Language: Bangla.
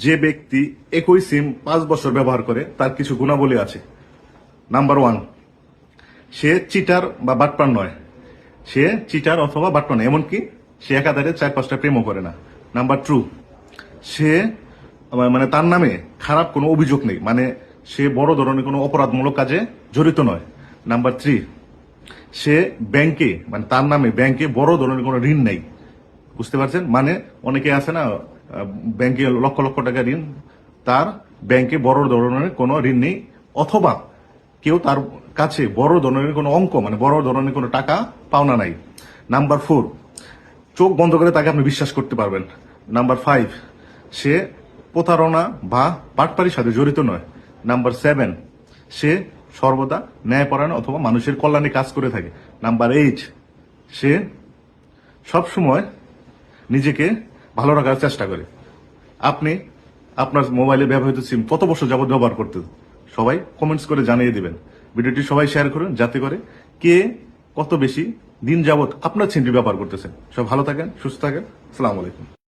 যে ব্যক্তি একই সিম 5 বছর ব্যবহার করে তার কিছু গুণাবলী আছে। নাম্বার 1, সে চিটার বা বাটপার নয়। সে চিটার অথবা বাটপার নয়, এমনকি সে একাধারে 4-5টা প্রেমও করে না। নাম্বার 2, সে মানে তার নামে খারাপ কোনো অভিযোগ নেই, মানে সে বড় ধরনের কোনো অপরাধমূলক কাজে জড়িত নয়। নাম্বার 3, সে ব্যাংকে মানে তার নামে ব্যাংকে বড় ধরনের কোনো ঋণ নেই। বুঝতে পারছেন? মানে অনেকে আছে না, ব্যাংকে লক্ষ লক্ষ টাকা ঋণ, তার ব্যাংকে বড় ধরনের কোনো ঋণ নেই, অথবা কেউ তার কাছে বড় ধরনের কোনো অঙ্ক মানে বড় ধরনের কোনো টাকা পাওনা নাই। নাম্বার 4, চোখ বন্ধ করে তাকে আপনি বিশ্বাস করতে পারবেন। নাম্বার 5, সে প্রতারণা বা বাটপারির সাথে জড়িত নয়। নাম্বার 7, সে সর্বদা ন্যায়পরায়ণ অথবা মানুষের কল্যাণে কাজ করে থাকে। নাম্বার 8, সে সবসময় নিজেকে ভালো রাখার চেষ্টা করে। আপনি আপনার মোবাইলে ব্যবহৃত সিম কত বছর যাবত ব্যবহার করতে? সবাই কমেন্টস করে জানিয়ে দিবেন। ভিডিওটি সবাই শেয়ার করুন, যাতে করে কে কত বেশি দিন যাবত আপনার সিমটি ব্যবহার করতেছেন। সব ভালো থাকেন, সুস্থ থাকেন। আসসালামু আলাইকুম।